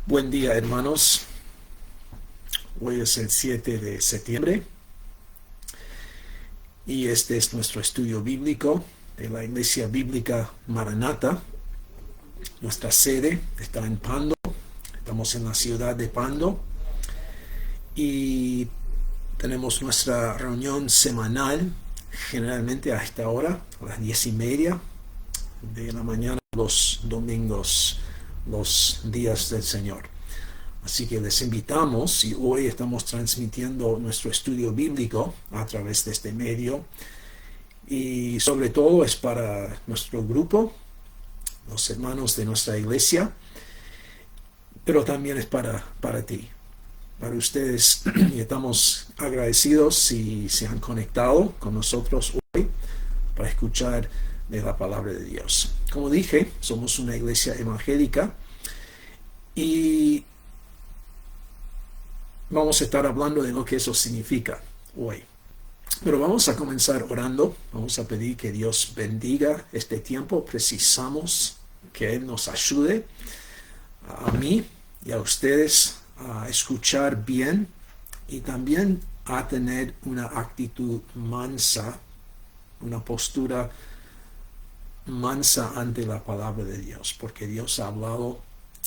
Buen día, hermanos. Hoy es el 7 de septiembre y este es nuestro estudio bíblico de la Iglesia Bíblica Maranata. Nuestra sede está en Pando. Estamos en la ciudad de Pando y tenemos nuestra reunión semanal, generalmente a esta hora, a las 10:30 de la mañana, los domingos, los días del Señor. Así que les invitamos, y hoy estamos transmitiendo nuestro estudio bíblico a través de este medio, y sobre todo es para nuestro grupo, los hermanos de nuestra iglesia, pero también es para ti, para ustedes, y estamos agradecidos si se han conectado con nosotros hoy para escuchar de la palabra de Dios. Como dije, somos una iglesia evangélica y vamos a estar hablando de lo que eso significa hoy. Pero vamos a comenzar orando. Vamos a pedir que Dios bendiga este tiempo. Precisamos que Él nos ayude a mí y a ustedes a escuchar bien y también a tener una actitud mansa, una postura mansa ante la palabra de Dios, porque Dios ha hablado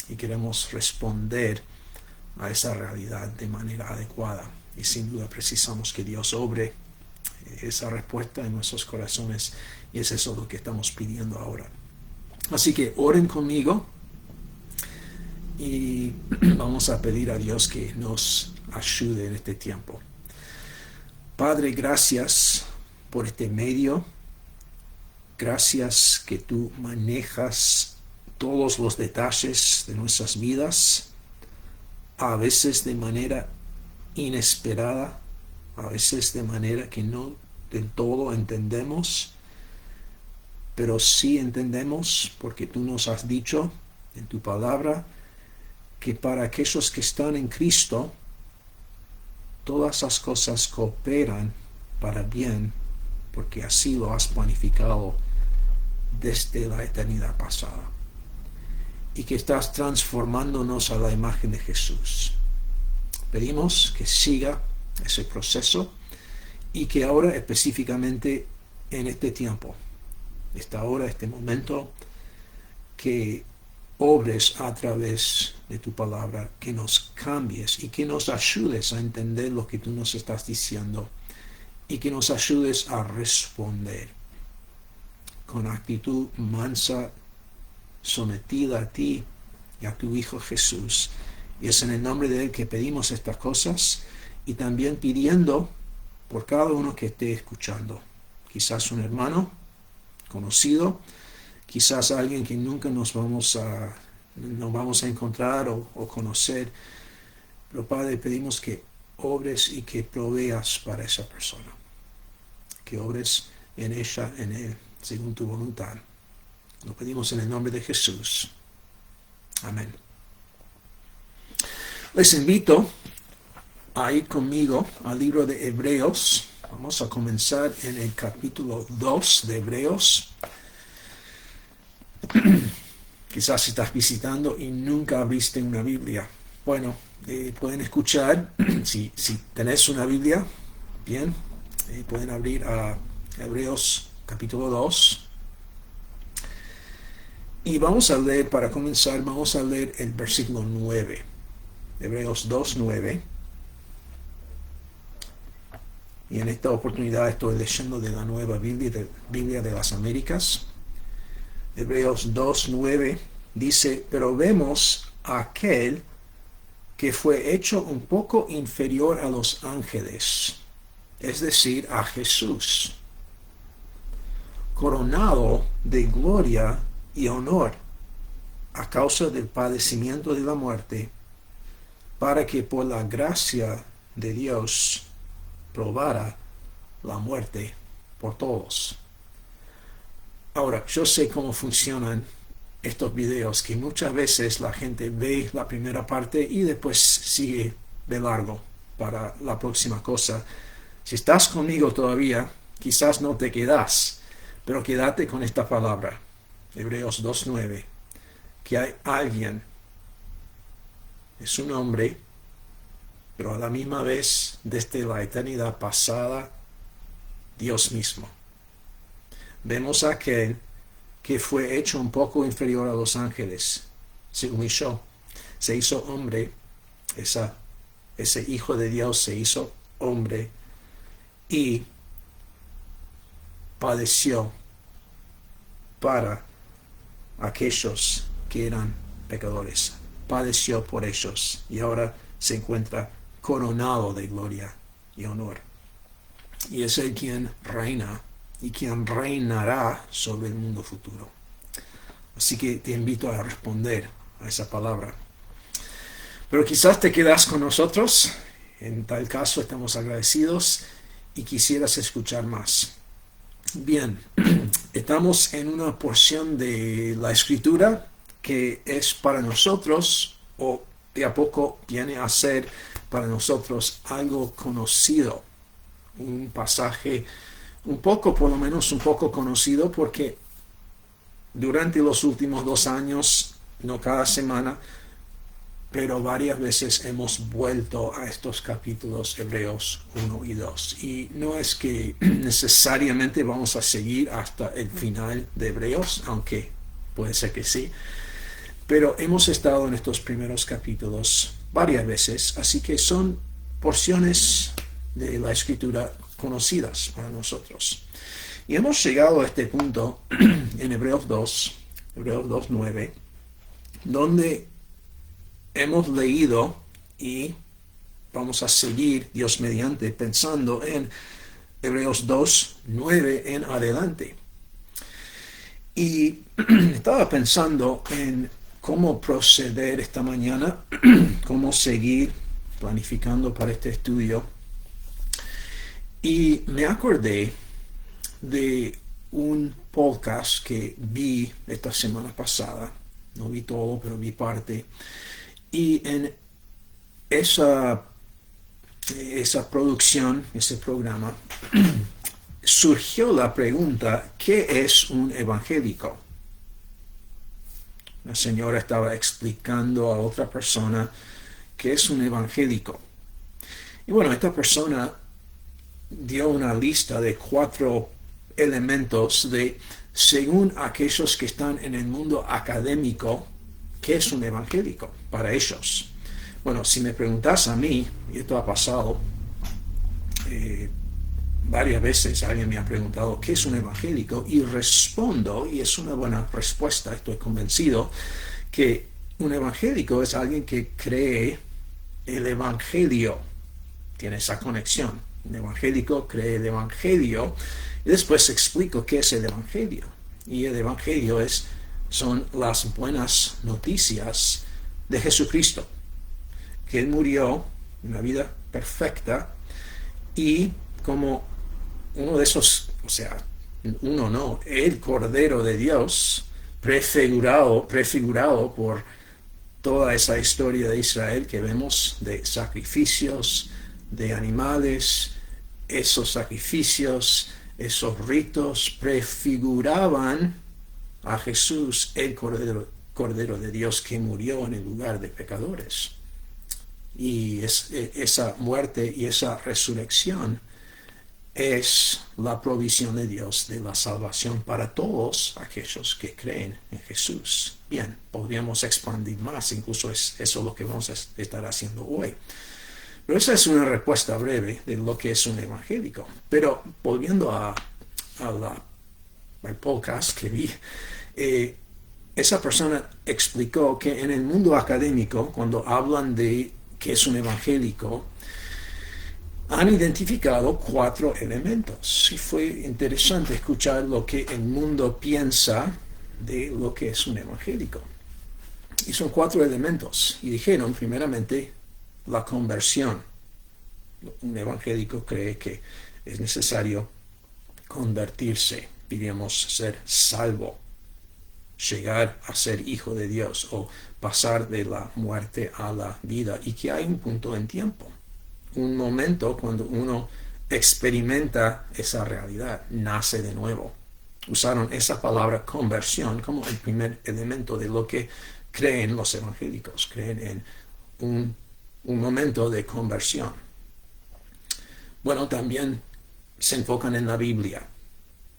y queremos responder a esa realidad de manera adecuada. Y sin duda precisamos que Dios obre esa respuesta en nuestros corazones, y es eso lo que estamos pidiendo ahora. Así que oren conmigo y vamos a pedir a Dios que nos ayude en este tiempo. Padre, gracias por este medio. Gracias que tú manejas todos los detalles de nuestras vidas, a veces de manera inesperada, a veces de manera que no del todo entendemos, pero sí entendemos porque tú nos has dicho en tu palabra que para aquellos que están en Cristo, todas las cosas cooperan para bien, porque así lo has planificado desde la eternidad pasada, y que estás transformándonos a la imagen de Jesús. Pedimos que siga ese proceso y que ahora específicamente en este tiempo, esta hora, este momento, que obres a través de tu palabra, que nos cambies y que nos ayudes a entender lo que tú nos estás diciendo y que nos ayudes a responder con actitud mansa, sometida a ti y a tu Hijo Jesús. Y es en el nombre de Él que pedimos estas cosas, y también pidiendo por cada uno que esté escuchando. Quizás un hermano conocido, quizás alguien que nunca nos vamos a encontrar o conocer. Pero Padre, pedimos que obres y que proveas para esa persona. Que obres en ella, en él, según tu voluntad. Lo pedimos en el nombre de Jesús. Amén. Les invito a ir conmigo al libro de Hebreos. Vamos a comenzar en el capítulo 2 de Hebreos. Quizás estás visitando y nunca abriste una Biblia. Bueno, pueden escuchar, si tenés una Biblia, bien, pueden abrir a Hebreos capítulo 2. Y vamos a leer, para comenzar, vamos a leer el versículo 9. Hebreos 2:9. Y en esta oportunidad estoy leyendo de la Nueva Biblia de las Américas. Hebreos 2:9 dice: pero vemos a aquel que fue hecho un poco inferior a los ángeles, es decir, a Jesús, coronado de gloria y honor a causa del padecimiento de la muerte, para que por la gracia de Dios probara la muerte por todos. Ahora, yo sé cómo funcionan estos videos, que muchas veces la gente ve la primera parte y después sigue de largo para la próxima cosa. Si estás conmigo todavía, quizás no te quedas, pero quédate con esta palabra, Hebreos 2:9, que hay alguien es un hombre, pero a la misma vez, desde la eternidad pasada, Dios mismo. Vemos a aquel que fue hecho un poco inferior a los ángeles, se humilló, se hizo hombre, ese Hijo de Dios se hizo hombre y padeció para aquellos que eran pecadores. Padeció por ellos y ahora se encuentra coronado de gloria y honor. Y es el quien reina y quien reinará sobre el mundo futuro. Así que te invito a responder a esa palabra. Pero quizás te quedas con nosotros. En tal caso estamos agradecidos y quisieras escuchar más. Bien, estamos en una porción de la Escritura que es para nosotros, o de a poco viene a ser para nosotros algo conocido. Un pasaje un poco, por lo menos un poco conocido, porque durante los últimos 2 años, no cada semana, pero varias veces hemos vuelto a estos capítulos Hebreos 1 y 2. Y no es que necesariamente vamos a seguir hasta el final de Hebreos, aunque puede ser que sí, pero hemos estado en estos primeros capítulos varias veces, así que son porciones de la Escritura conocidas para nosotros. Y hemos llegado a este punto en Hebreos 2:9, donde hemos leído y vamos a seguir, Dios mediante, pensando en Hebreos 2:9 en adelante. Y estaba pensando en cómo proceder esta mañana, cómo seguir planificando para este estudio. Y me acordé de un podcast que vi esta semana pasada. No vi todo, pero vi parte. Y en esa producción, ese programa, surgió la pregunta, ¿qué es un evangélico? La señora estaba explicando a otra persona qué es un evangélico. Y bueno, esta persona dio una lista de 4 elementos según aquellos que están en el mundo académico, ¿qué es un evangélico para ellos? Bueno, si me preguntas a mí, y esto ha pasado varias veces, alguien me ha preguntado ¿qué es un evangélico? Y respondo, y es una buena respuesta, estoy convencido, que un evangélico es alguien que cree el evangelio, tiene esa conexión. Un evangélico cree el evangelio, y después explico qué es el evangelio. Y el evangelio son las buenas noticias de Jesucristo, que Él murió una vida perfecta y como uno de esos, el Cordero de Dios, prefigurado por toda esa historia de Israel que vemos de sacrificios de animales. Esos sacrificios, esos ritos prefiguraban a Jesús, el Cordero de Dios que murió en el lugar de pecadores. Y esa muerte y esa resurrección es la provisión de Dios de la salvación para todos aquellos que creen en Jesús. Bien, podríamos expandir más, incluso eso es lo que vamos a estar haciendo hoy. Pero esa es una respuesta breve de lo que es un evangélico. Pero volviendo al podcast que vi, esa persona explicó que en el mundo académico, cuando hablan de qué es un evangélico, han identificado 4 elementos. Y fue interesante escuchar lo que el mundo piensa de lo que es un evangélico. Y son 4 elementos. Y dijeron, primeramente, la conversión. Un evangélico cree que es necesario convertirse, diríamos ser salvo, llegar a ser hijo de Dios o pasar de la muerte a la vida, y que hay un punto en tiempo, un momento cuando uno experimenta esa realidad, nace de nuevo. Usaron esa palabra conversión como el primer elemento de lo que creen los evangélicos. Creen en un momento de conversión. Bueno, también se enfocan en la Biblia.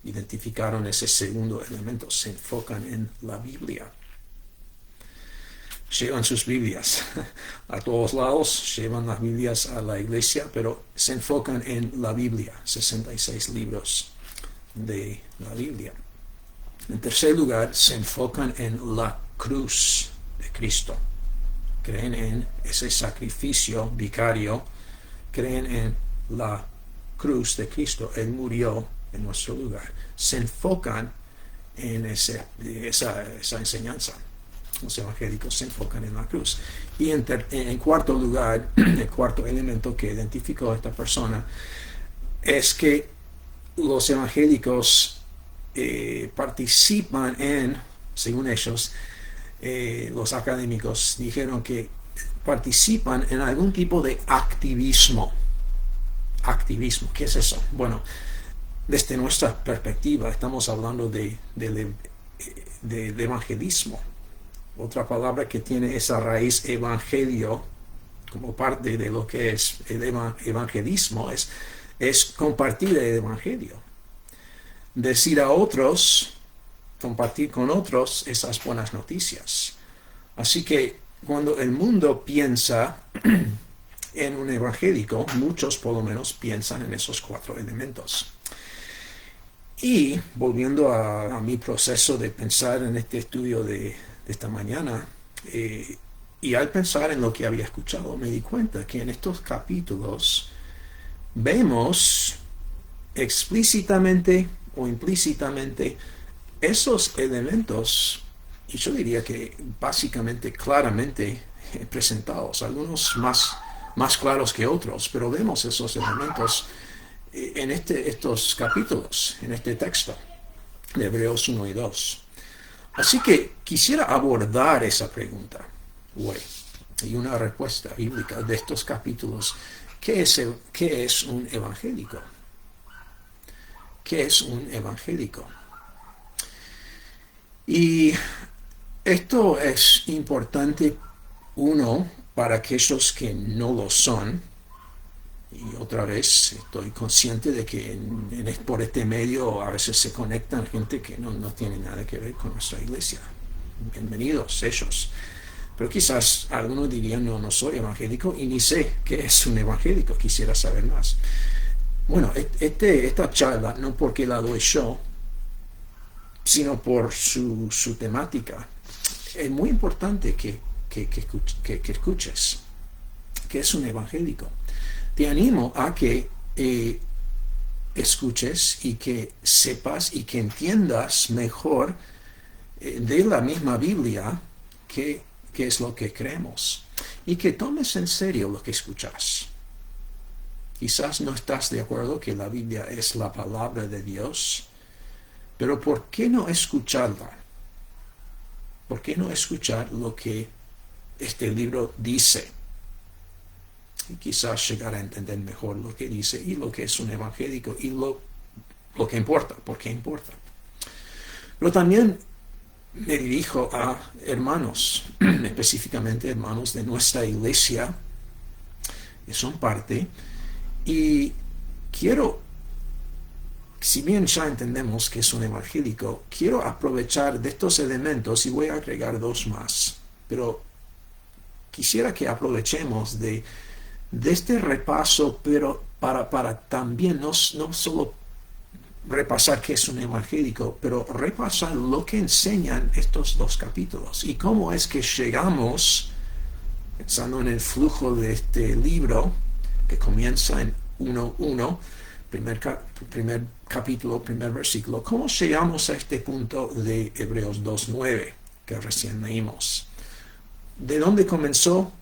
Identificaron ese segundo elemento, se enfocan en la Biblia. Llevan sus Biblias a todos lados, llevan las Biblias a la iglesia, pero se enfocan en la Biblia, 66 libros de la Biblia. En tercer lugar, se enfocan en la cruz de Cristo. Creen en ese sacrificio vicario, creen en la cruz de Cristo. Él murió en nuestro lugar. Se enfocan en esa enseñanza. Los evangélicos se enfocan en la cruz. Y en cuarto lugar, el cuarto elemento que identificó a esta persona es que los evangélicos participan en, según ellos, los académicos dijeron que participan en algún tipo de activismo. Activismo, ¿qué es eso? Bueno, desde nuestra perspectiva estamos hablando de evangelismo. Otra palabra que tiene esa raíz evangelio como parte de lo que es el evangelismo es compartir el evangelio. Decir a otros, compartir con otros esas buenas noticias. Así que cuando el mundo piensa en un evangélico, muchos por lo menos piensan en esos cuatro elementos. Y volviendo a mi proceso de pensar en este estudio de esta mañana, y al pensar en lo que había escuchado, me di cuenta que en estos capítulos vemos explícitamente o implícitamente esos elementos, y yo diría que básicamente claramente presentados, algunos más claros que otros, pero vemos esos elementos en estos capítulos, en este texto de Hebreos 1 y 2. Así que quisiera abordar esa pregunta hoy y una respuesta bíblica de estos capítulos. ¿Qué es un evangélico? ¿Qué es un evangélico? Y esto es importante, uno, para aquellos que no lo son. Y otra vez estoy consciente de que por este medio a veces se conectan gente que no tiene nada que ver con nuestra iglesia. Bienvenidos ellos. Pero quizás algunos dirían, no soy evangélico y ni sé qué es un evangélico, quisiera saber más. Bueno, esta charla, no porque la doy yo, sino por su temática, es muy importante que escuches qué es un evangélico. Te animo a que escuches y que sepas y que entiendas mejor de la misma Biblia qué es lo que creemos y que tomes en serio lo que escuchas. Quizás no estás de acuerdo que la Biblia es la palabra de Dios, pero ¿por qué no escucharla? ¿Por qué no escuchar lo que este libro dice? Y quizás llegar a entender mejor lo que dice y lo que es un evangélico y lo que importa, por qué importa. Pero también me dirijo a hermanos, específicamente hermanos de nuestra iglesia, que son parte, y quiero, si bien ya entendemos que es un evangélico, quiero aprovechar de estos elementos y voy a agregar dos más, pero quisiera que aprovechemos de este repaso, pero para también no solo repasar qué es un evangélico, pero repasar lo que enseñan estos dos capítulos y cómo es que llegamos, pensando en el flujo de este libro, que comienza en 1:1, primer capítulo, primer versículo, cómo llegamos a este punto de Hebreos 2:9, que recién leímos. ¿De dónde comenzó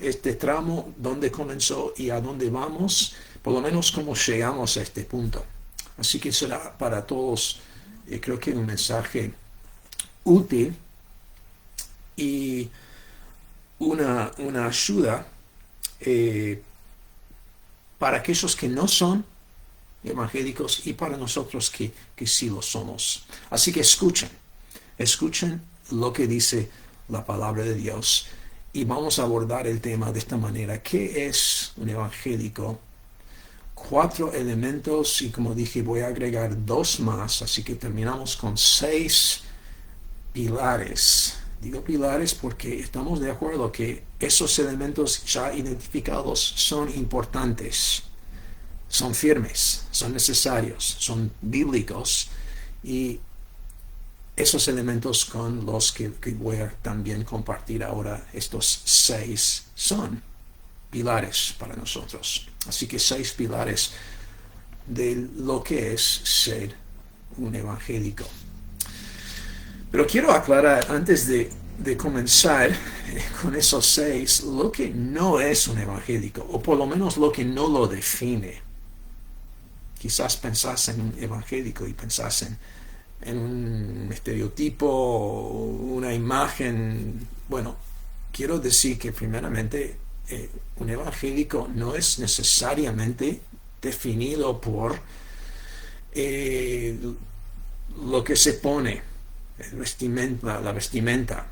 este tramo? ¿Dónde comenzó y a dónde vamos? Por lo menos cómo llegamos a este punto. Así que será para todos, creo que un mensaje útil y una ayuda para aquellos que no son evangélicos y para nosotros que sí lo somos. Así que escuchen lo que dice la palabra de Dios y vamos a abordar el tema de esta manera. ¿Qué es un evangélico? 4 elementos y como dije voy a agregar 2 más, así que terminamos con 6 pilares. Digo pilares porque estamos de acuerdo que esos elementos ya identificados son importantes, son firmes, son necesarios, son bíblicos y esos elementos con los que voy a también compartir ahora, estos 6 son pilares para nosotros. Así que 6 pilares de lo que es ser un evangélico. Pero quiero aclarar antes de comenzar con esos 6 lo que no es un evangélico, o por lo menos lo que no lo define. Quizás pensás en un evangélico y pensás en un estereotipo, una imagen. Bueno, quiero decir que primeramente un evangélico no es necesariamente definido por lo que se pone, la vestimenta.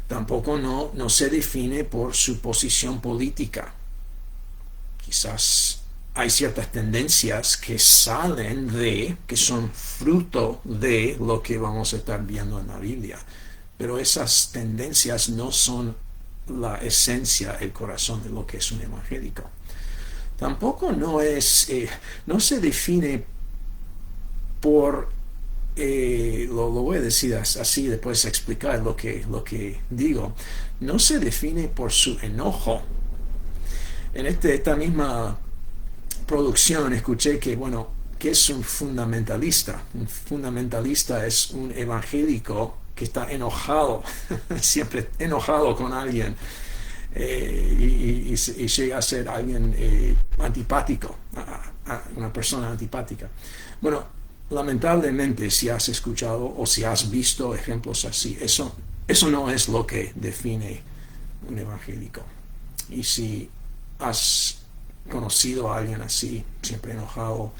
Tampoco no se define por su posición política. Quizás hay ciertas tendencias que que son fruto de lo que vamos a estar viendo en la Biblia. Pero esas tendencias no son la esencia, el corazón de lo que es un evangélico. Tampoco no se define por, lo voy a decir así, después explicar lo que digo, no se define por su enojo. En esta misma producción escuché que, que es un fundamentalista. Un fundamentalista es un evangélico que está enojado, siempre enojado con alguien, y llega a ser alguien antipático, una persona antipática. Bueno, lamentablemente, si has escuchado o si has visto ejemplos así, eso no es lo que define un evangélico. Y si has conocido a alguien así, siempre enojado,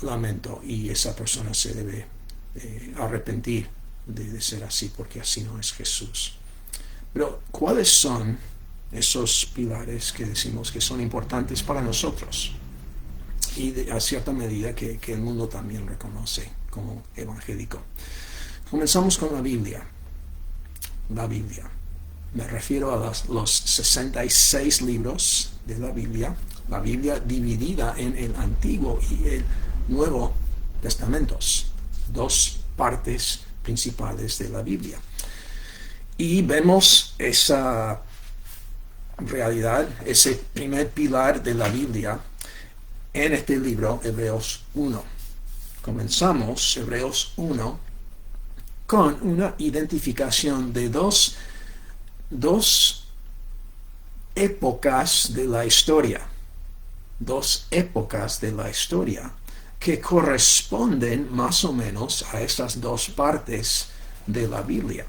lamento, y esa persona se debe arrepentir de ser así, porque así no es Jesús. Pero ¿cuáles son esos pilares que decimos que son importantes para nosotros y a cierta medida que el mundo también reconoce como evangélico? Comenzamos con la Biblia. La Biblia. Me refiero a los 66 libros de la Biblia dividida en el Antiguo y el Nuevo Testamentos, 2 partes principales de la Biblia. Y vemos esa realidad, ese primer pilar de la Biblia en este libro, Hebreos 1. Comenzamos Hebreos 1 con una identificación de dos épocas de la historia. 2 épocas de la historia que corresponden más o menos a esas 2 partes de la Biblia.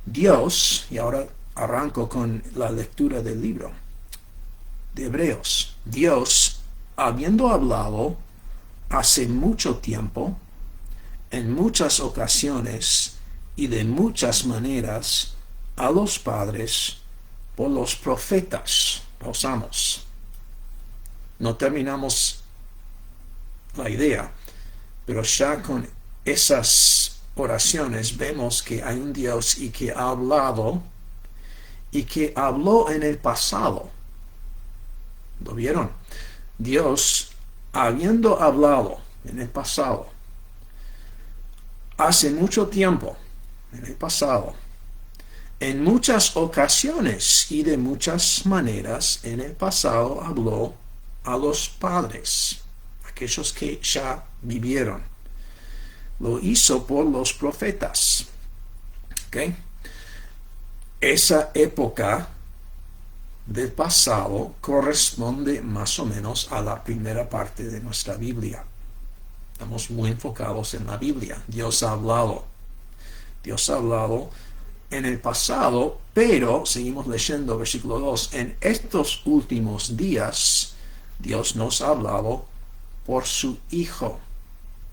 Dios, y ahora arranco con la lectura del libro de Hebreos. Dios, habiendo hablado hace mucho tiempo, en muchas ocasiones y de muchas maneras, a los padres por los profetas. Pausamos. No terminamos la idea, pero ya con esas oraciones vemos que hay un Dios y que ha hablado y que habló en el pasado. ¿Lo vieron? Dios, habiendo hablado en el pasado, hace mucho tiempo, en el pasado, en muchas ocasiones y de muchas maneras, en el pasado habló a los padres, aquellos que ya vivieron. Lo hizo por los profetas. ¿Okay? Esa época del pasado corresponde más o menos a la primera parte de nuestra Biblia. Estamos muy enfocados en la Biblia. Dios ha hablado. Dios ha hablado en el pasado, pero, seguimos leyendo versículo 2, en estos últimos días, Dios nos ha hablado por su Hijo.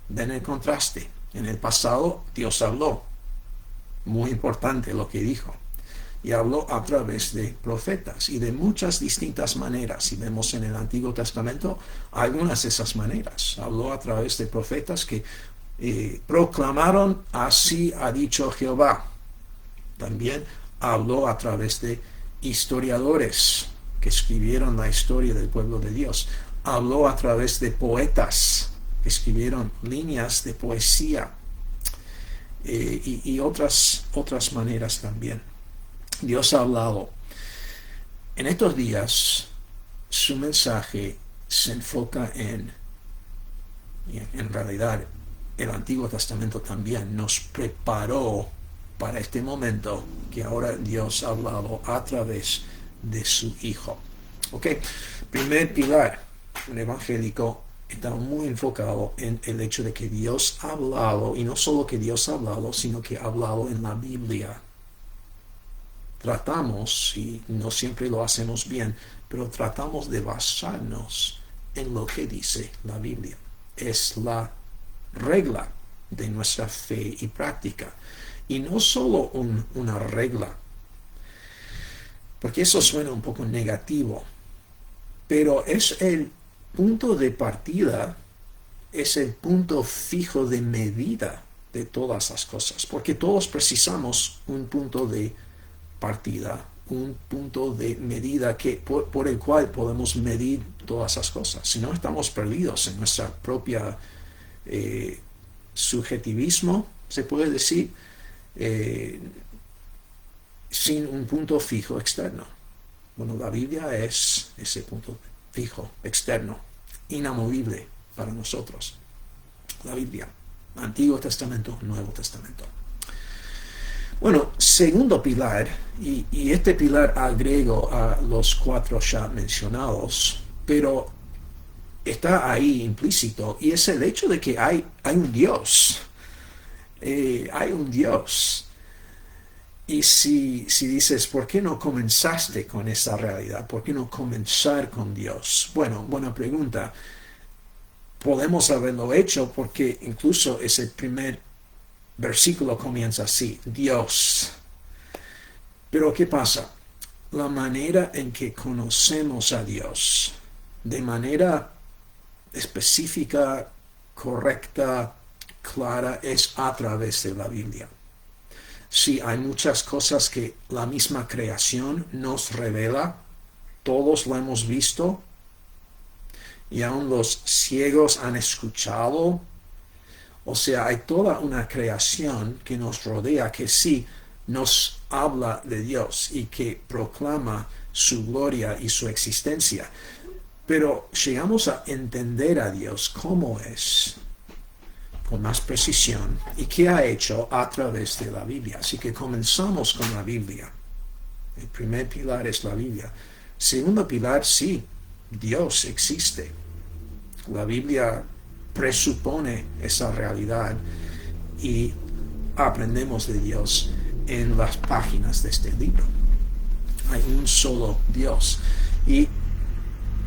Ven el contraste. En el pasado, Dios habló. Muy importante lo que dijo. y habló a través de profetas y de muchas distintas maneras. Si vemos en el Antiguo Testamento algunas de esas maneras. Habló a través de profetas que proclamaron: así ha dicho Jehová. También habló a través de historiadores que escribieron la historia del pueblo de Dios. Habló a través de poetas que escribieron líneas de poesía y otras maneras también. Dios ha hablado. En estos días, su mensaje se enfoca en realidad, el Antiguo Testamento también nos preparó para este momento que ahora Dios ha hablado a través de su Hijo. Ok, primer pilar, un evangélico está muy enfocado en el hecho de que Dios ha hablado, y no solo que Dios ha hablado, sino que ha hablado en la Biblia. Tratamos, y no siempre lo hacemos bien, pero tratamos de basarnos en lo que dice la Biblia. Es la regla de nuestra fe y práctica. Y no solo una regla, porque eso suena un poco negativo, pero es el punto de partida, es el punto fijo de medida de todas las cosas, porque todos precisamos un punto de partida, un punto de medida por el cual podemos medir todas esas cosas. Si no, estamos perdidos en nuestra propia subjetivismo, se puede decir, sin un punto fijo externo. Bueno, la Biblia es ese punto fijo, externo, inamovible para nosotros. La Biblia, Antiguo Testamento, Nuevo Testamento. Bueno, segundo pilar, y este pilar agrego a los 4 ya mencionados, pero está ahí implícito, y es el hecho de que hay un Dios. Hay un Dios. Y si dices, ¿por qué no comenzaste con esa realidad? ¿Por qué no comenzar con Dios? Bueno, buena pregunta. Podemos haberlo hecho porque incluso ese primer versículo comienza así: Dios. Pero ¿qué pasa? La manera en que conocemos a Dios de manera específica, correcta, clara, es a través de la Biblia. Sí, hay muchas cosas que la misma creación nos revela, todos lo hemos visto, y aún los ciegos han escuchado. O sea, hay toda una creación que nos rodea que sí nos habla de Dios y que proclama su gloria y su existencia. Pero llegamos a entender a Dios cómo es, con más precisión, y qué ha hecho a través de la Biblia. Así que comenzamos con la Biblia. El primer pilar es la Biblia. Segundo pilar, sí, Dios existe. La Biblia presupone esa realidad y aprendemos de Dios en las páginas de este libro. Hay un solo Dios. Y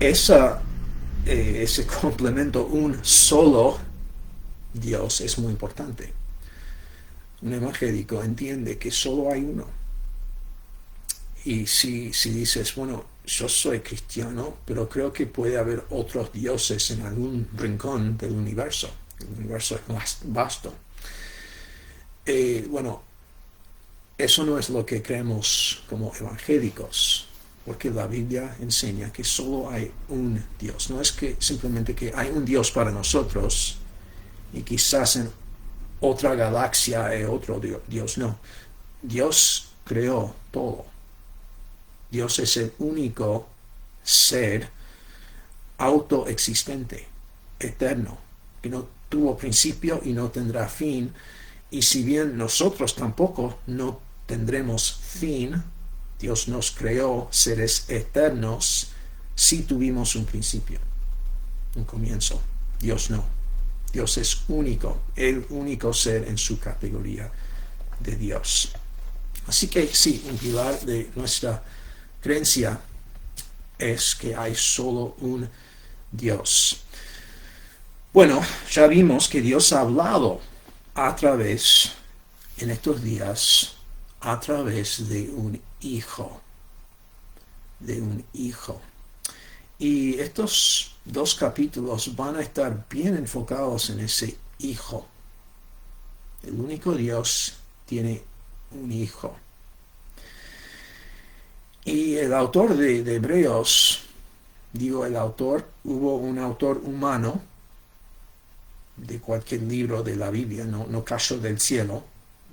ese complemento, un solo Dios, es muy importante. Un evangélico entiende que solo hay uno. Y si dices, bueno, yo soy cristiano, pero creo que puede haber otros dioses en algún rincón del universo. El universo es vasto. Bueno, eso no es lo que creemos como evangélicos, porque la Biblia enseña que solo hay un Dios. No es que simplemente que hay un Dios para nosotros y quizás en otra galaxia hay otro Dios. No, Dios creó todo. Dios es el único ser autoexistente, eterno, que no tuvo principio y no tendrá fin. Y si bien nosotros tampoco no tendremos fin, Dios nos creó seres eternos, sí tuvimos un principio, un comienzo. Dios no. Dios es único, el único ser en su categoría de Dios. Así que sí, un pilar de nuestra creencia es que hay solo un Dios. Bueno, ya vimos que Dios ha hablado a través, en estos días, a través de un hijo, de un hijo. Y estos dos capítulos van a estar bien enfocados en ese hijo. El único Dios tiene un hijo. Y el autor de Hebreos, digo el autor, hubo un autor humano de cualquier libro de la Biblia, no cayó del cielo.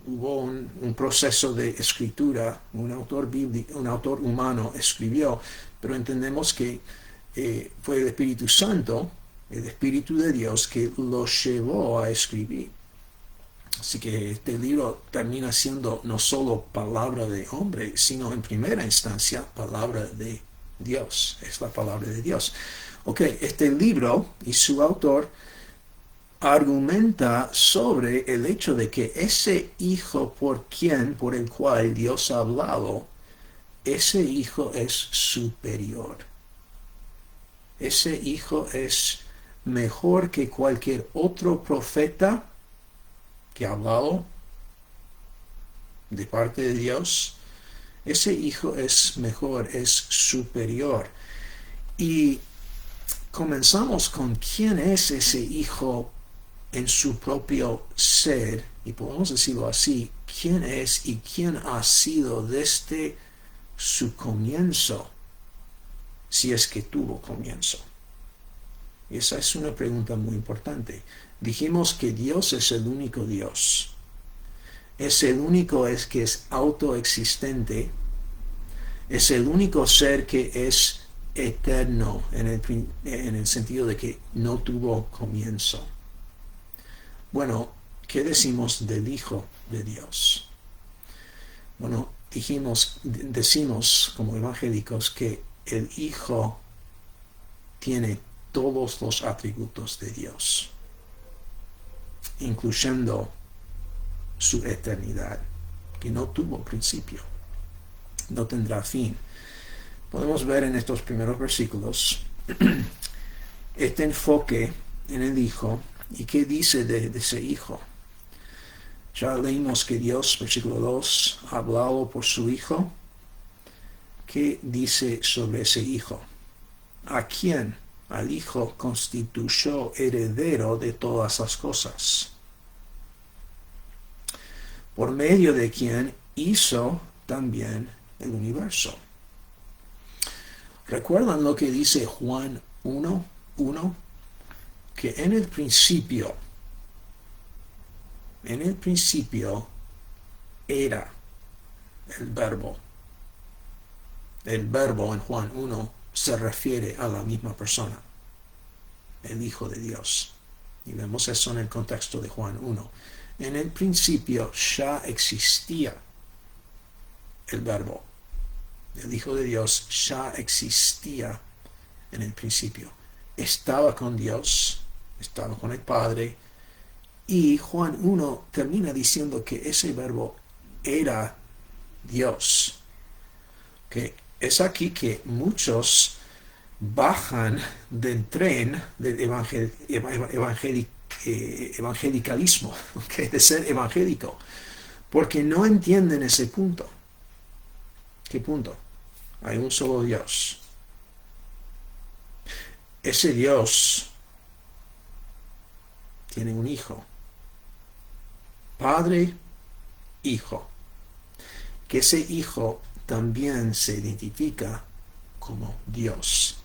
Hubo un proceso de escritura, un autor bíblico, un autor humano escribió, pero entendemos que fue el Espíritu Santo, el Espíritu de Dios, que lo llevó a escribir. Así que este libro termina siendo no solo palabra de hombre, sino en primera instancia palabra de Dios. Es la palabra de Dios. Ok, este libro y su autor argumenta sobre el hecho de que ese hijo por el cual Dios ha hablado, ese hijo es superior. Ese hijo es mejor que cualquier otro profeta que ha hablado de parte de Dios. Ese hijo es mejor, es superior. Y comenzamos con quién es ese hijo en su propio ser, y podemos decirlo así, quién es y quién ha sido desde su comienzo, si es que tuvo comienzo. Y esa es una pregunta muy importante. Dijimos que Dios es el único Dios. Es el único que es autoexistente. Es el único ser que es eterno en el sentido de que no tuvo comienzo. Bueno, ¿qué decimos del Hijo de Dios? Bueno, decimos como evangélicos que el Hijo tiene todos los atributos de Dios, incluyendo su eternidad, que no tuvo principio, no tendrá fin. Podemos ver en estos primeros versículos este enfoque en el Hijo y qué dice de ese Hijo. Ya leímos que Dios, versículo 2, ha hablado por su Hijo. ¿Qué dice sobre ese Hijo? ¿A quién? Al Hijo constituyó heredero de todas las cosas, por medio de quien hizo también el universo. ¿Recuerdan lo que dice Juan 1:1? Que en el principio era el Verbo. El Verbo en Juan 1 se refiere a la misma persona, el Hijo de Dios. Y vemos eso en el contexto de Juan 1. En el principio ya existía el Verbo. El Hijo de Dios ya existía en el principio. Estaba con Dios, estaba con el Padre. Y Juan 1 termina diciendo que ese Verbo era Dios. Que es aquí que muchos bajan del tren del evangelicalismo, ¿okay? De ser evangélico, porque no entienden ese punto. ¿Qué punto? Hay un solo Dios. Ese Dios tiene un hijo. Padre, hijo. Que ese hijo también se identifica como Dios.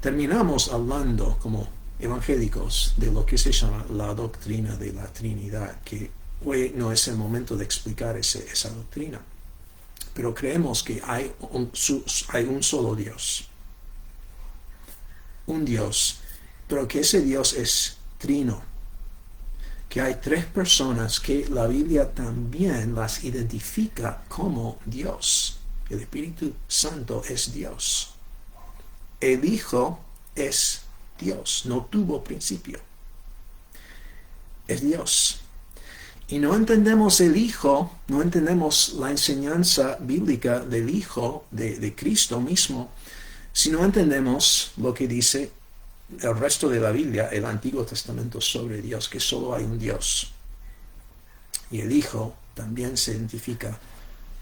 Terminamos hablando como evangélicos de lo que se llama la doctrina de la Trinidad, que hoy no es el momento de explicar esa doctrina, pero creemos que hay un solo Dios, un Dios, pero que ese Dios es trino, que hay tres personas que la Biblia también las identifica como Dios. El Espíritu Santo es Dios. El Hijo es Dios, no tuvo principio. Es Dios. Y no entendemos el Hijo, no entendemos la enseñanza bíblica del Hijo, de Cristo mismo, si no entendemos lo que dice el resto de la Biblia, el Antiguo Testamento, sobre Dios, que solo hay un Dios. Y el Hijo también se identifica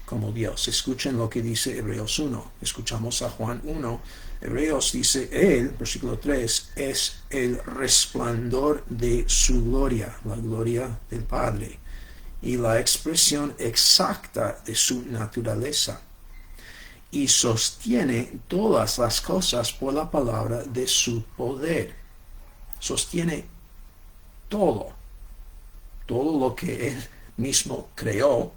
como Dios. Escuchen lo que dice Hebreos 1. Escuchamos a Juan 1. Hebreos dice, Él, versículo 3, es el resplandor de su gloria, la gloria del Padre, y la expresión exacta de su naturaleza, y sostiene todas las cosas por la palabra de su poder. Sostiene todo lo que Él mismo creó,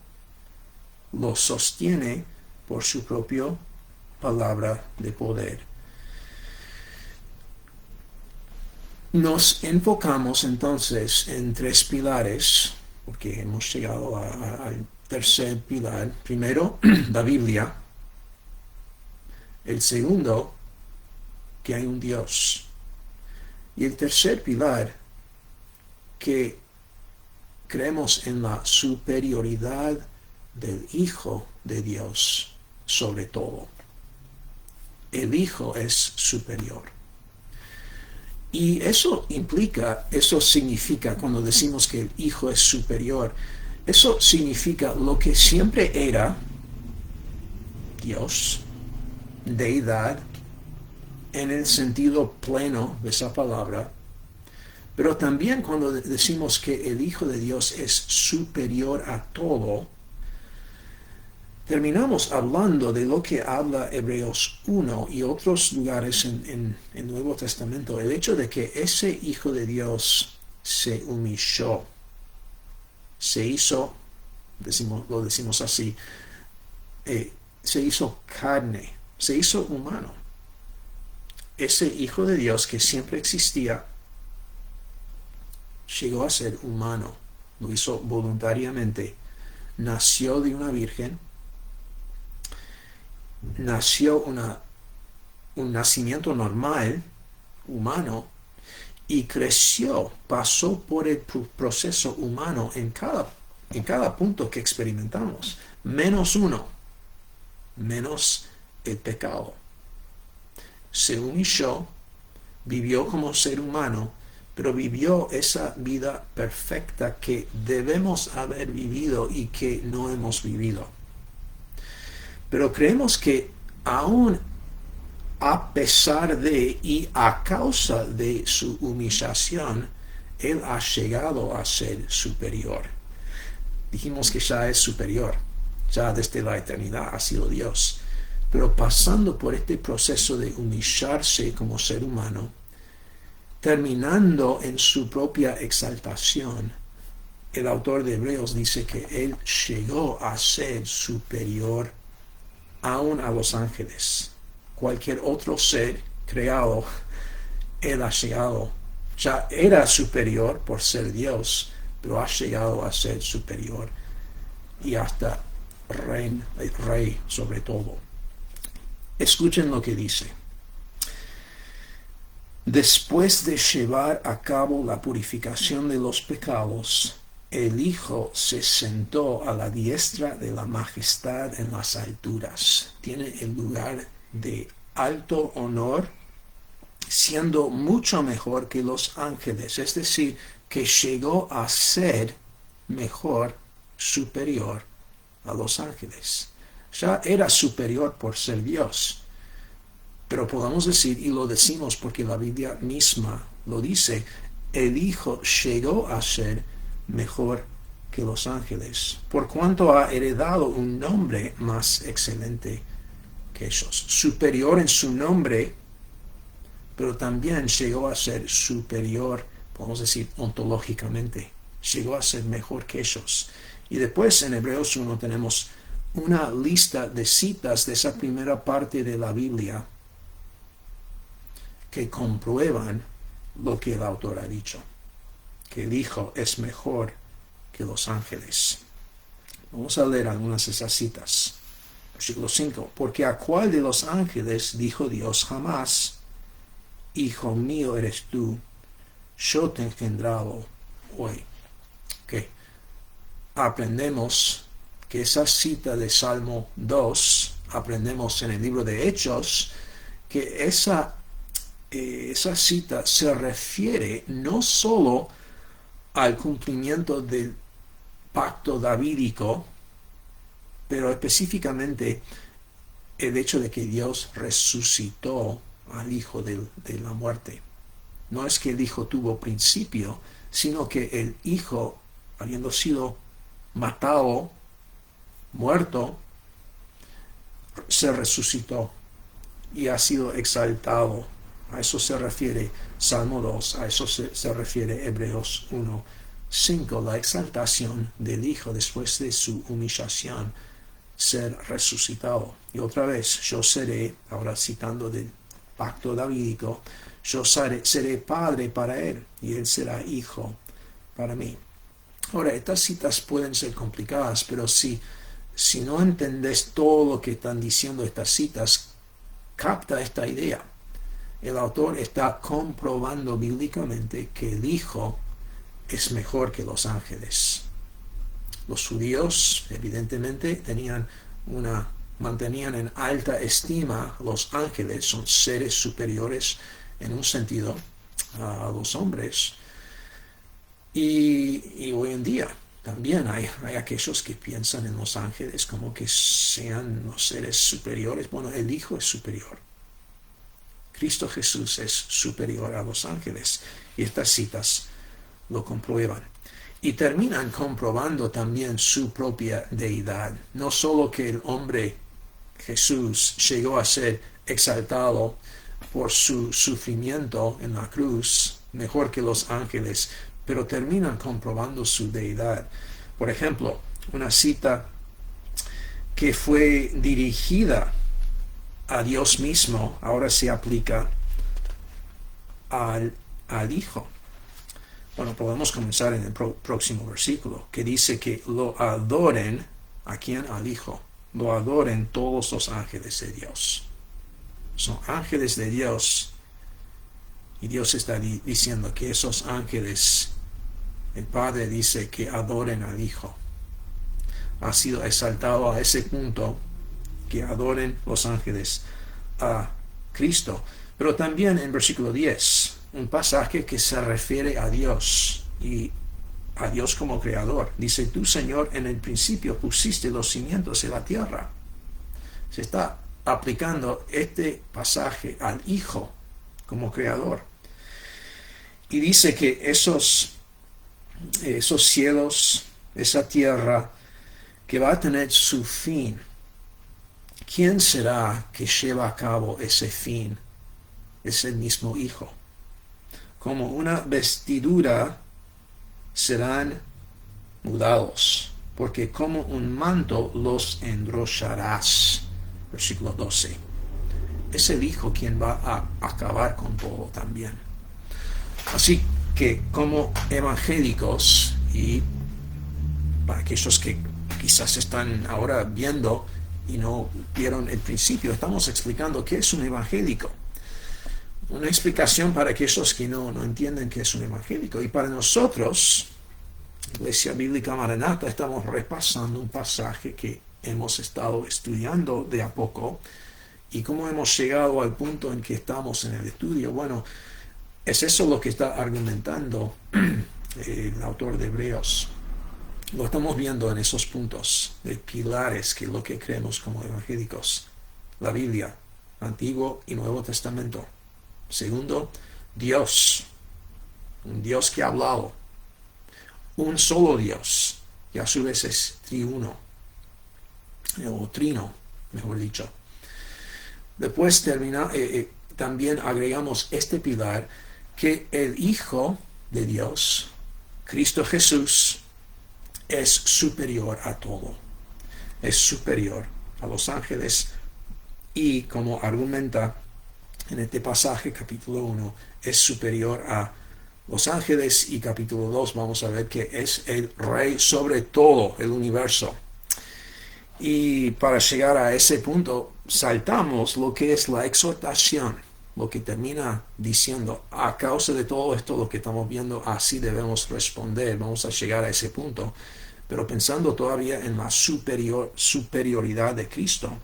lo sostiene por su propia palabra de poder. Nos enfocamos entonces en tres pilares, porque hemos llegado al tercer pilar. Primero, la Biblia. El segundo, que hay un Dios. Y el tercer pilar, que creemos en la superioridad del Hijo de Dios sobre todo. El Hijo es superior. Y eso significa, cuando decimos que el Hijo es superior, eso significa lo que siempre era Dios, deidad, en el sentido pleno de esa palabra, pero también cuando decimos que el Hijo de Dios es superior a todo, terminamos hablando de lo que habla Hebreos 1 y otros lugares en el Nuevo Testamento, el hecho de que ese Hijo de Dios se humilló, se hizo, lo decimos así, se hizo carne, se hizo humano. Ese Hijo de Dios que siempre existía, llegó a ser humano, lo hizo voluntariamente, nació de una virgen, nació un nacimiento normal, humano, y creció, pasó por el proceso humano en cada punto que experimentamos, menos uno, menos el pecado. Se humilló, vivió como ser humano, pero vivió esa vida perfecta que debemos haber vivido y que no hemos vivido. Pero creemos que aún a pesar de y a causa de su humillación, Él ha llegado a ser superior. Dijimos que ya es superior, ya desde la eternidad ha sido Dios. Pero pasando por este proceso de humillarse como ser humano, terminando en su propia exaltación, el autor de Hebreos dice que Él llegó a ser superior aún a los ángeles. Cualquier otro ser creado, Él ha llegado. Ya era superior por ser Dios, pero ha llegado a ser superior y hasta rey sobre todo. Escuchen lo que dice. Después de llevar a cabo la purificación de los pecados, el Hijo se sentó a la diestra de la majestad en las alturas. Tiene el lugar de alto honor, siendo mucho mejor que los ángeles. Es decir, que llegó a ser mejor, superior a los ángeles. Ya era superior por ser Dios. Pero podemos decir, y lo decimos porque la Biblia misma lo dice, el Hijo llegó a ser mejor que los ángeles, por cuanto ha heredado un nombre más excelente que ellos. Superior en su nombre, pero también llegó a ser superior, podemos decir, ontológicamente. Llegó a ser mejor que ellos. Y después en Hebreos 1 tenemos una lista de citas de esa primera parte de la Biblia que comprueban lo que el autor ha dicho, que el Hijo es mejor que los ángeles. Vamos a leer algunas de esas citas. Versículo 5. Porque a cuál de los ángeles dijo Dios jamás, Hijo mío eres tú, yo te he engendrado hoy. Okay. Aprendemos que esa cita de Salmo 2, aprendemos en el libro de Hechos, que esa cita se refiere no solo al cumplimiento del pacto davídico, pero específicamente el hecho de que Dios resucitó al Hijo de la muerte. No es que el Hijo tuvo principio, sino que el Hijo, habiendo sido matado, muerto, se resucitó y ha sido exaltado. A eso se refiere Salmo 2, a eso se refiere Hebreos 1, 5, la exaltación del Hijo después de su humillación, ser resucitado. Y otra vez, yo seré, ahora citando del pacto davídico, yo seré padre para él y él será hijo para mí. Ahora, estas citas pueden ser complicadas, pero si no entendés todo lo que están diciendo estas citas, capta esta idea. El autor está comprobando bíblicamente que el Hijo es mejor que los ángeles. Los judíos, evidentemente, mantenían en alta estima los ángeles, son seres superiores en un sentido a los hombres. Y hoy en día también hay aquellos que piensan en los ángeles como que sean los seres superiores. Bueno, el Hijo es superior. Cristo Jesús es superior a los ángeles. Y estas citas lo comprueban. Y terminan comprobando también su propia deidad. No solo que el hombre Jesús llegó a ser exaltado por su sufrimiento en la cruz, mejor que los ángeles, pero terminan comprobando su deidad. Por ejemplo, una cita que fue dirigida a Dios mismo, ahora se aplica al Hijo. Bueno, podemos comenzar en el próximo versículo, que dice que lo adoren, ¿a quién? Al Hijo. Lo adoren todos los ángeles de Dios. Son ángeles de Dios. Y Dios está diciendo que esos ángeles, el Padre dice que adoren al Hijo. Ha sido exaltado a ese punto que adoren los ángeles a Cristo. Pero también en versículo 10, un pasaje que se refiere a Dios y a Dios como creador. Dice, tú, Señor, en el principio pusiste los cimientos de la tierra. Se está aplicando este pasaje al Hijo como creador. Y dice que esos cielos, esa tierra, que va a tener su fin. ¿Quién será que lleva a cabo ese fin? Es el mismo Hijo. Como una vestidura serán mudados, porque como un manto los engrosarás. Versículo 12. Es el Hijo quien va a acabar con todo también. Así que como evangélicos, y para aquellos que quizás están ahora viendo y no vieron el principio, estamos explicando qué es un evangélico. Una explicación para aquellos que no entienden qué es un evangélico. Y para nosotros, Iglesia Bíblica Maranatha, estamos repasando un pasaje que hemos estado estudiando de a poco. Y cómo hemos llegado al punto en que estamos en el estudio. Bueno, es eso lo que está argumentando el autor de Hebreos. Lo estamos viendo en esos puntos de pilares, que es lo que creemos como evangélicos. La Biblia, Antiguo y Nuevo Testamento. Segundo, Dios. Un Dios que ha hablado. Un solo Dios, que a su vez es triuno. O trino, mejor dicho. Después también agregamos este pilar, que el Hijo de Dios, Cristo Jesús, es superior a todo. Es superior a los ángeles. Y como argumenta en este pasaje, capítulo 1, es superior a los ángeles. Y capítulo 2 vamos a ver que es el Rey sobre todo el universo. Y para llegar a ese punto, saltamos lo que es la exhortación, lo que termina diciendo, a causa de todo esto, lo que estamos viendo, así debemos responder. Vamos a llegar a ese punto, pero pensando todavía en la superioridad de Cristo,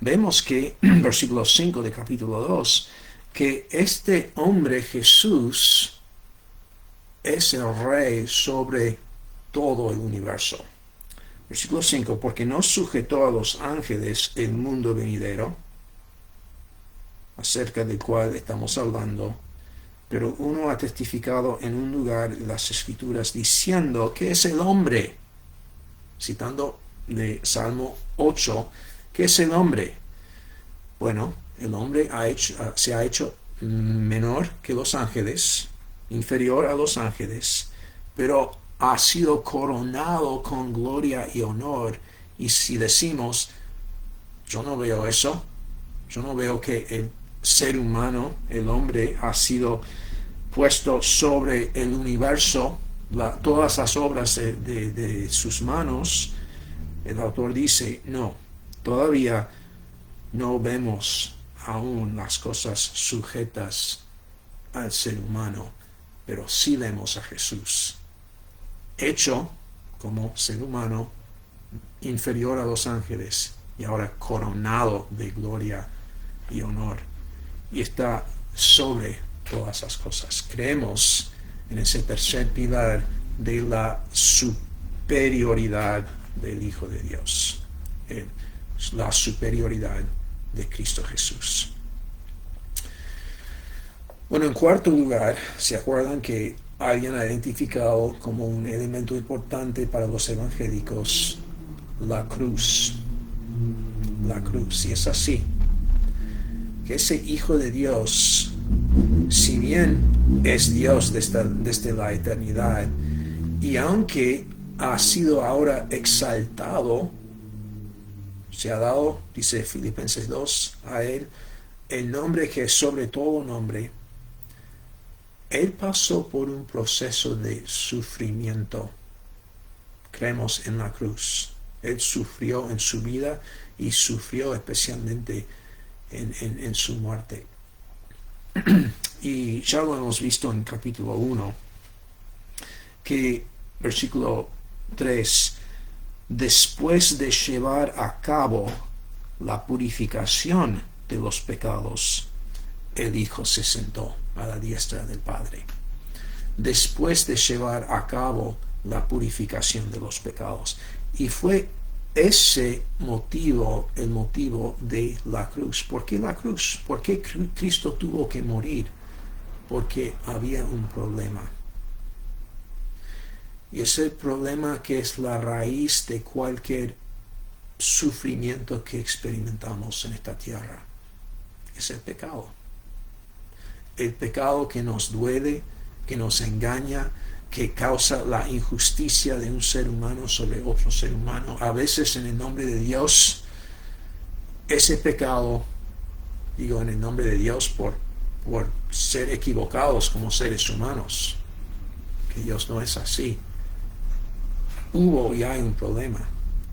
vemos que, versículo 5 de capítulo 2, que este hombre Jesús es el Rey sobre todo el universo. Versículo 5, porque no sujetó a los ángeles el mundo venidero, acerca del cual estamos hablando, pero uno ha testificado en un lugar las Escrituras diciendo que es el hombre, citando de Salmo 8, ¿qué es el hombre? Bueno, el hombre se ha hecho menor que los ángeles, inferior a los ángeles, pero ha sido coronado con gloria y honor. Y si decimos, yo no veo eso, yo no veo que el ser humano, el hombre, ha sido puesto sobre el universo, todas las obras de sus manos, el autor dice, no, todavía no vemos aún las cosas sujetas al ser humano, pero sí vemos a Jesús, hecho como ser humano, inferior a los ángeles, y ahora coronado de gloria y honor, y está sobre todas las cosas. Creemos en ese tercer pilar de la superioridad del Hijo de Dios, la superioridad de Cristo Jesús. Bueno, en cuarto lugar, ¿se acuerdan que alguien ha identificado como un elemento importante para los evangélicos la cruz? La cruz, y es así, que ese Hijo de Dios, si bien es Dios desde la eternidad, y aunque ha sido ahora exaltado, se ha dado, dice Filipenses 2, a él el nombre que es sobre todo nombre. Él pasó por un proceso de sufrimiento. Creemos en la cruz. Él sufrió en su vida y sufrió especialmente en su muerte. Y ya lo hemos visto en capítulo 1, que versículo 3, después de llevar a cabo la purificación de los pecados, el Hijo se sentó a la diestra del Padre. Después de llevar a cabo la purificación de los pecados. Y fue ese motivo, el motivo de la cruz. ¿Por qué la cruz? ¿Por qué Cristo tuvo que morir? Porque había un problema. Y ese problema que es la raíz de cualquier sufrimiento que experimentamos en esta tierra. Es el pecado. El pecado que nos duele, que nos engaña, que causa la injusticia de un ser humano sobre otro ser humano. A veces en el nombre de Dios, ese pecado, digo en el nombre de Dios por ser equivocados como seres humanos, que Dios no es así. Hubo y hay un problema,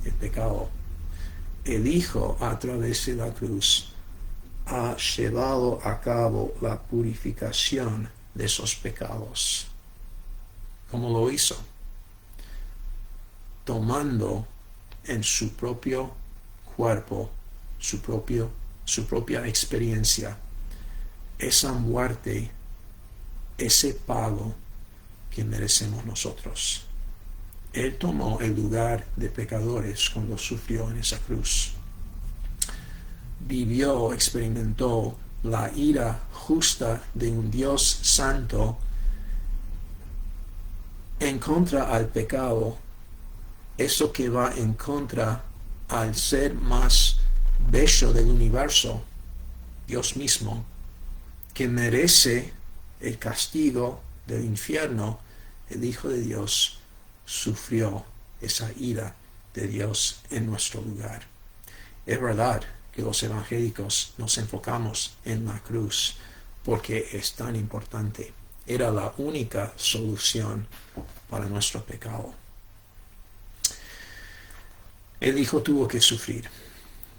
el pecado. El Hijo, a través de la cruz, ha llevado a cabo la purificación de esos pecados. ¿Cómo lo hizo? Tomando en su propio cuerpo, su propia experiencia, esa muerte, ese pago que merecemos nosotros. Él tomó el lugar de pecadores cuando sufrió en esa cruz. Vivió, experimentó la ira justa de un Dios santo en contra al pecado, eso que va en contra al ser más bello del universo, Dios mismo, que merece el castigo del infierno. El Hijo de Dios sufrió esa ira de Dios en nuestro lugar. Es verdad que los evangélicos nos enfocamos en la cruz porque es tan importante. Era la única solución para nuestro pecado. El Hijo tuvo que sufrir.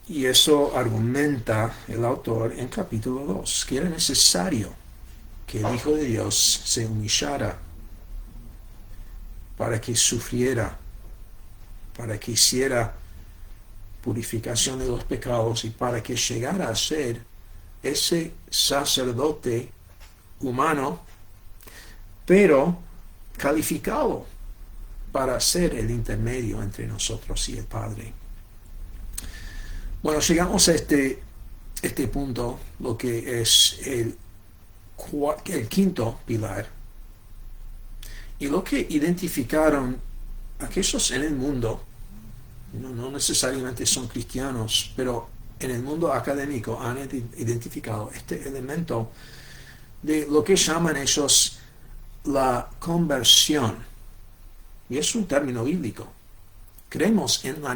Y eso argumenta el autor en capítulo 2, que era necesario que el Hijo de Dios se humillara para que sufriera, para que hiciera purificación de los pecados y para que llegara a ser ese sacerdote humano, pero calificado para ser el intermedio entre nosotros y el Padre. Bueno, llegamos a este punto, lo que es el quinto pilar, y lo que identificaron aquellos en el mundo, no necesariamente son cristianos, pero en el mundo académico han identificado este elemento de lo que llaman ellos la conversión. Y es un término bíblico. Creemos en la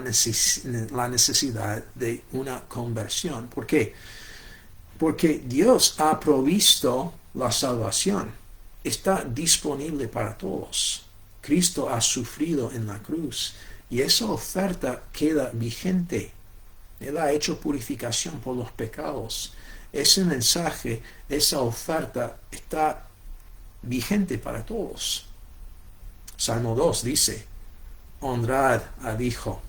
necesidad de una conversión. ¿Por qué? Porque Dios ha provisto la salvación. Está disponible para todos. Cristo ha sufrido en la cruz y esa oferta queda vigente. Él ha hecho purificación por los pecados. Ese mensaje, esa oferta está vigente para todos. Salmo 2 dice: honrad al Hijo.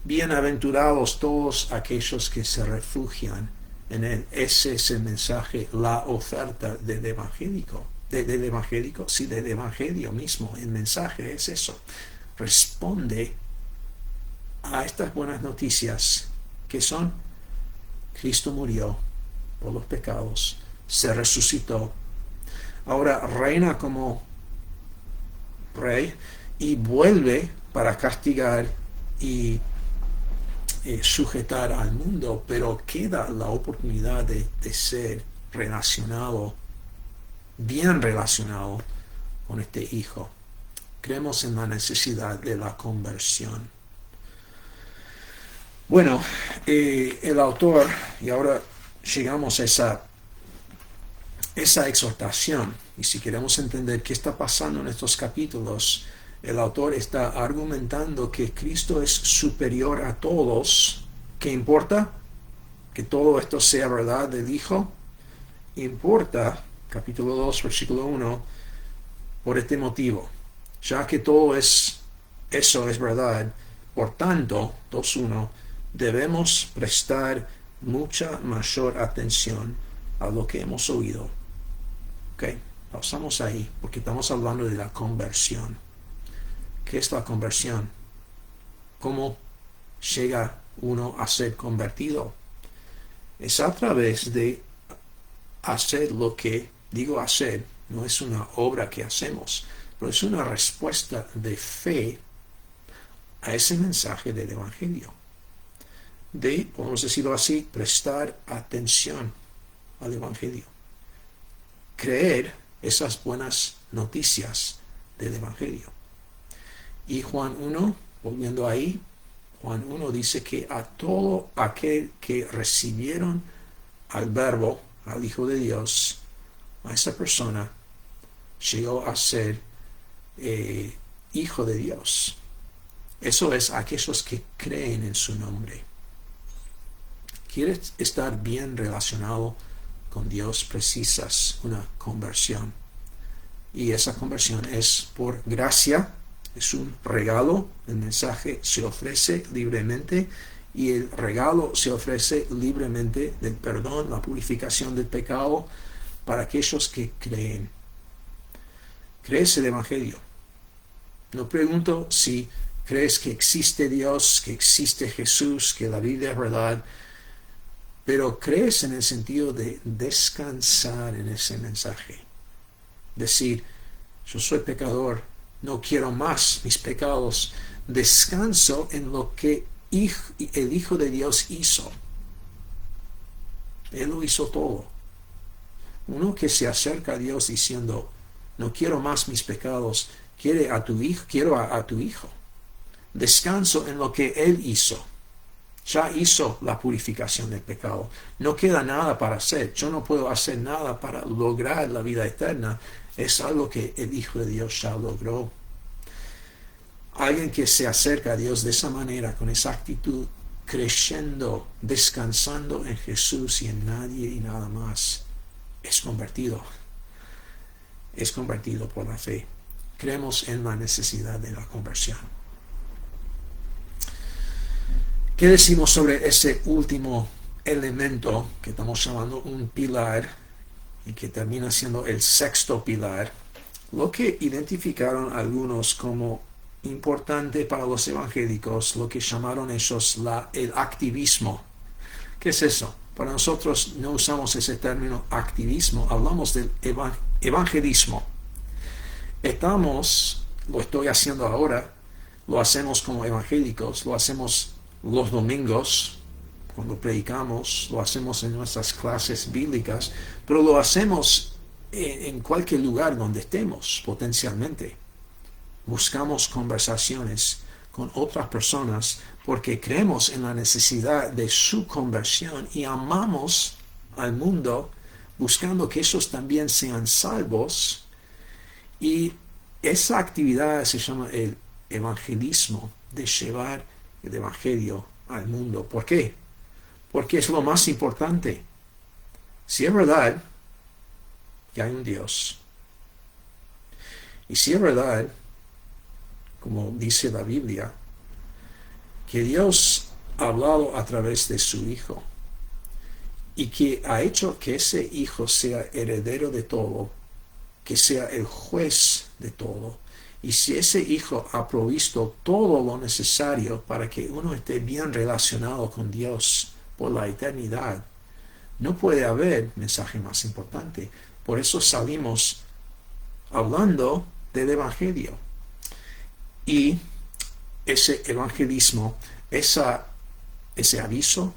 Bienaventurados todos aquellos que se refugian en él. Ese es el mensaje, la oferta del evangélico. Del evangelio mismo. El mensaje es eso. Responde a estas buenas noticias que son: Cristo murió por los pecados, se resucitó, ahora reina como rey y vuelve para castigar y sujetar al mundo, pero queda la oportunidad de ser relacionado, bien relacionado con este Hijo. Creemos en la necesidad de la conversión. Bueno, el autor, y ahora llegamos a esa exhortación, y si queremos entender qué está pasando en estos capítulos, el autor está argumentando que Cristo es superior a todos. ¿Qué importa? Que todo esto sea verdad del Hijo. Importa, capítulo 2, versículo 1, por este motivo. Ya que todo eso es verdad, por tanto, 2.1, debemos prestar mucha mayor atención a lo que hemos oído. Ok, pausamos ahí porque estamos hablando de la conversión. ¿Qué es la conversión? ¿Cómo llega uno a ser convertido? Es a través de hacer lo que digo hacer. No es una obra que hacemos, pero es una respuesta de fe a ese mensaje del Evangelio. Podemos decirlo así, prestar atención al Evangelio. Creer esas buenas noticias del Evangelio. Y Juan 1, volviendo ahí, Juan 1 dice que a todo aquel que recibieron al Verbo, al Hijo de Dios, a esa persona llegó a ser Hijo de Dios. Eso es aquellos que creen en su nombre. ¿Quieres estar bien relacionado con Dios? Precisas una conversión. Y esa conversión es por gracia, es un regalo. El mensaje se ofrece libremente y el regalo se ofrece libremente del perdón, la purificación del pecado para aquellos que creen. ¿Crees el Evangelio? No pregunto si crees que existe Dios, que existe Jesús, que la Biblia es verdad, pero crees en el sentido de descansar en ese mensaje. Decir, yo soy pecador, no quiero más mis pecados, descanso en lo que el Hijo de Dios hizo. Él lo hizo todo. Uno que se acerca a Dios diciendo, no quiero más mis pecados, quiero a tu Hijo. Descanso en lo que Él hizo. Ya hizo la purificación del pecado. No queda nada para hacer. Yo no puedo hacer nada para lograr la vida eterna. Es algo que el Hijo de Dios ya logró. Alguien que se acerca a Dios de esa manera, con esa actitud, creyendo, descansando en Jesús y en nadie y nada más, es convertido. Es convertido por la fe. Creemos en la necesidad de la conversión. ¿Qué decimos sobre ese último elemento que estamos llamando un pilar y que termina siendo el sexto pilar? lo que identificaron algunos como importante para los evangélicos, lo que llamaron ellos el activismo. ¿Qué es eso? Para nosotros no usamos ese término activismo, hablamos del evangelismo. Lo estoy haciendo ahora, lo hacemos como evangélicos, lo hacemos los domingos, cuando predicamos, lo hacemos en nuestras clases bíblicas, pero lo hacemos en cualquier lugar donde estemos potencialmente. Buscamos conversaciones con otras personas porque creemos en la necesidad de su conversión y amamos al mundo buscando que ellos también sean salvos. Y esa actividad se llama el evangelismo, de llevar el evangelio al mundo. ¿Por qué? Porque es lo más importante. Si es verdad que hay un Dios, y si es verdad, como dice la Biblia, que Dios ha hablado a través de su Hijo y que ha hecho que ese Hijo sea heredero de todo, que sea el juez de todo, y si ese Hijo ha provisto todo lo necesario para que uno esté bien relacionado con Dios por la eternidad, no puede haber mensaje más importante. Por eso salimos hablando del Evangelio. Y ese evangelismo, ese aviso,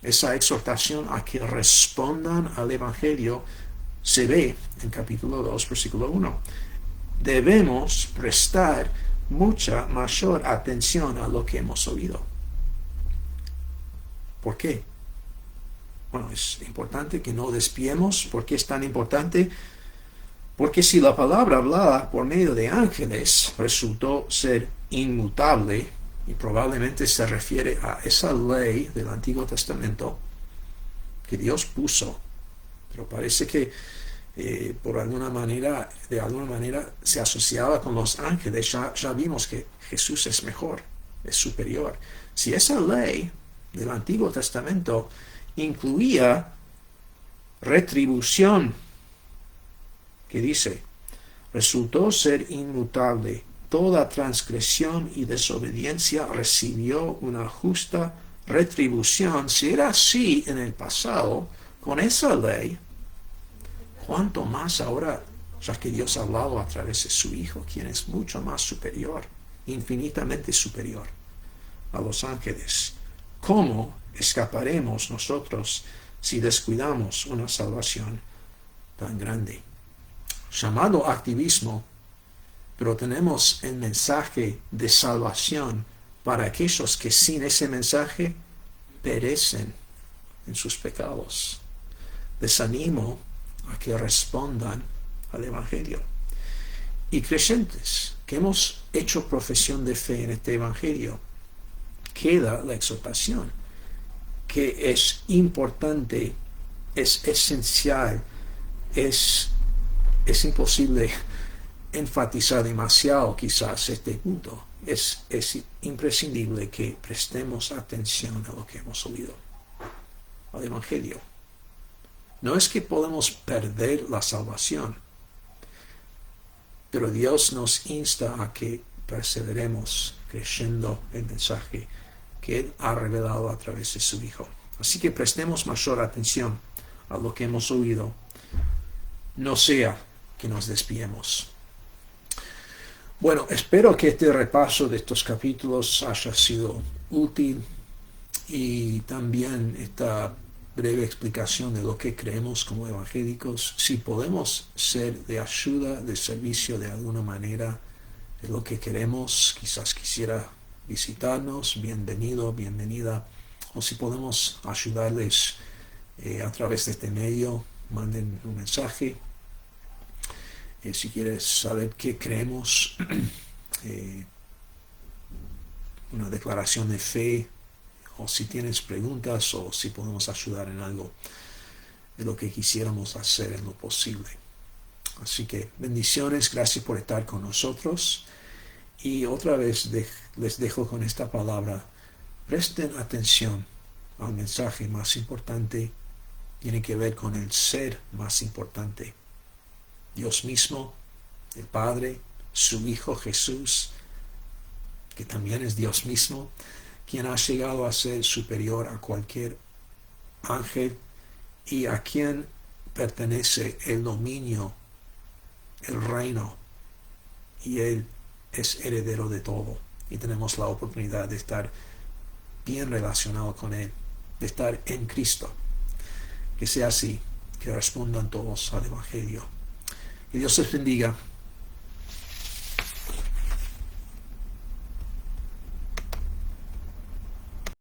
esa exhortación a que respondan al Evangelio, se ve en capítulo 2, versículo 1. Debemos prestar mucha mayor atención a lo que hemos oído. ¿Por qué? Bueno, es importante que no desviemos. ¿Por qué es tan importante? Porque si la palabra hablada por medio de ángeles resultó ser inmutable, y probablemente se refiere a esa ley del Antiguo Testamento que Dios puso, pero parece que de alguna manera se asociaba con los ángeles. Ya vimos que Jesús es mejor, es superior. Si esa ley del Antiguo Testamento incluía retribución, que dice, resultó ser inmutable, toda transgresión y desobediencia recibió una justa retribución. Si era así en el pasado, con esa ley, cuánto más ahora, ya que Dios ha hablado a través de su Hijo, quien es mucho más superior, infinitamente superior a los ángeles. ¿Cómo escaparemos nosotros si descuidamos una salvación tan grande? Llamado activismo, pero tenemos el mensaje de salvación para aquellos que sin ese mensaje perecen en sus pecados. Les animo a que respondan al Evangelio. Y creyentes que hemos hecho profesión de fe en este Evangelio, queda la exhortación, que es importante, es esencial, es imposible enfatizar demasiado quizás este punto. Es imprescindible que prestemos atención a lo que hemos oído, al Evangelio. No es que podemos perder la salvación, pero Dios nos insta a que perseveremos creyendo el mensaje que Él ha revelado a través de su Hijo. Así que prestemos mayor atención a lo que hemos oído, no sea que nos desviemos. Bueno, espero que este repaso de estos capítulos haya sido útil y también esta breve explicación de lo que creemos como evangélicos. Si podemos ser de ayuda, de servicio de alguna manera, de lo que queremos, quizás quisiera visitarnos, bienvenido, bienvenida, o si podemos ayudarles a través de este medio, manden un mensaje. Si quieres saber qué creemos, una declaración de fe, o si tienes preguntas, o si podemos ayudar en algo de lo que quisiéramos hacer en lo posible. Así que bendiciones, gracias por estar con nosotros. Y otra vez les dejo con esta palabra. Presten atención al mensaje más importante. Tiene que ver con el ser más importante. Dios mismo, el Padre, su Hijo Jesús, que también es Dios mismo, quien ha llegado a ser superior a cualquier ángel y a quien pertenece el dominio, el reino, y Él es heredero de todo. Y tenemos la oportunidad de estar bien relacionado con Él, de estar en Cristo. Que sea así, que respondan todos al Evangelio. Y Dios les bendiga.